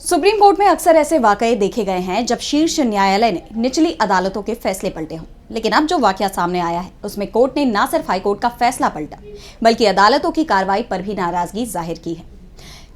Supreme court में अक्सर ऐसे वाकये देखे गए हैं जब शीर्ष न्यायालय ने निचली अदालतों के फैसले पलटे हों। लेकिन अब जो वाकया सामने आया है उसमें कोर्ट ने न सिर्फ हाईकोर्ट का फैसला पलटा बल्कि अदालतों की कार्रवाई पर भी नाराजगी जाहिर की है।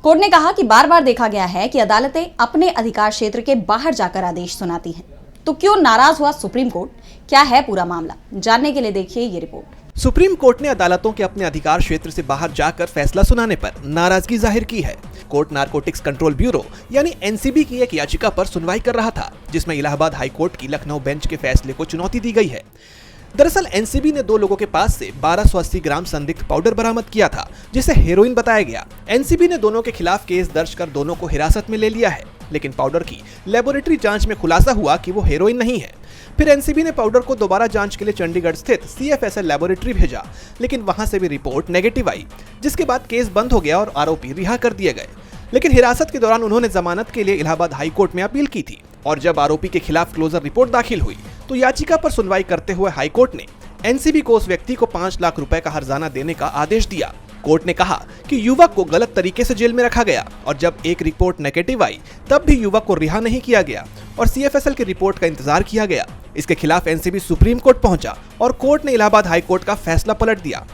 कोर्ट ने कहा कि बार बार देखा गया है कि अदालतें अपने अधिकार क्षेत्र के बाहर जाकर आदेश सुनाती हैं। तो क्यों नाराज हुआ सुप्रीम कोर्ट, क्या है पूरा मामला, जानने के लिए देखिए ये रिपोर्ट। सुप्रीम कोर्ट ने अदालतों के अपने अधिकार क्षेत्र से बाहर जाकर फैसला सुनाने पर नाराजगी जाहिर की है। कोर्ट नारकोटिक्स कंट्रोल ब्यूरो यानी एनसीबी की एक याचिका पर सुनवाई कर रहा था, जिसमें इलाहाबाद हाई कोर्ट की लखनऊ बेंच के फैसले को चुनौती दी गई है। दरअसल एनसीबी ने दो लोगों के पास से 1280 ग्राम संदिग्ध पाउडर बरामद किया था, जिसे हेरोइन बताया गया। एनसीबी ने दोनों के खिलाफ केस दर्ज कर दोनों को हिरासत में ले लिया है, लेकिन पाउडर की लेबोरेटरी जांच में खुलासा हुआ कि वो हेरोइन नहीं है। फिर एनसीबी ने पाउडर को दोबारा जांच के लिए चंडीगढ़ स्थित सीएफएसएल लेबोरेटरी भेजा, लेकिन वहां से भी रिपोर्ट नेगेटिव आई, जिसके बाद केस बंद हो गया और आरोपी रिहा कर दिए गए। लेकिन हिरासत के दौरान उन्होंने जमानत के लिए इलाहाबाद हाई कोर्ट में अपील की थी, और जब आरोपी के खिलाफ क्लोजर रिपोर्ट दाखिल हुई तो याचिका पर सुनवाई करते हुए हाई कोर्ट ने एनसीबी को उस व्यक्ति को 5 लाख रुपए का हर्जाना देने का आदेश दिया। कोर्ट ने कहा कि युवक को गलत तरीके से जेल में रखा गया, और जब एक रिपोर्ट नेगेटिव आई तब भी युवक को रिहा नहीं किया गया और सीएफएसएल की रिपोर्ट का इंतजार किया गया। इसके खिलाफ एनसीबी सुप्रीम कोर्ट पहुंचा और कोर्ट ने इलाहाबाद हाई कोर्ट का फैसला पलट दिया।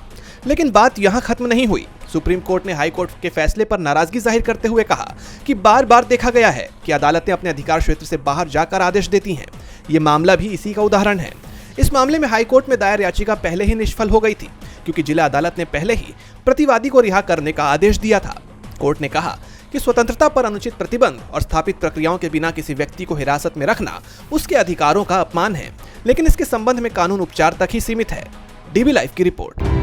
लेकिन बात यहां खत्म नहीं हुई। सुप्रीम कोर्ट ने हाई कोर्ट के फैसले पर नाराजगी जाहिर करते हुए कहा कि बार बार देखा गया है कि अदालतें अपने अधिकार क्षेत्र से बाहर जाकर आदेश देती हैं। ये मामला भी इसी का उदाहरण है। इस मामले में हाई कोर्ट में दायर याचिका पहले ही निष्फल हो गई थी, क्योंकि जिला अदालत ने पहले ही प्रतिवादी को रिहा करने का आदेश दिया था। कोर्ट ने कहा कि स्वतंत्रता पर अनुचित प्रतिबंध और स्थापित प्रक्रियाओं के बिना किसी व्यक्ति को हिरासत में रखना उसके अधिकारों का अपमान है, लेकिन इसके संबंध में कानून उपचार तक ही सीमित है। डीबी लाइव की रिपोर्ट।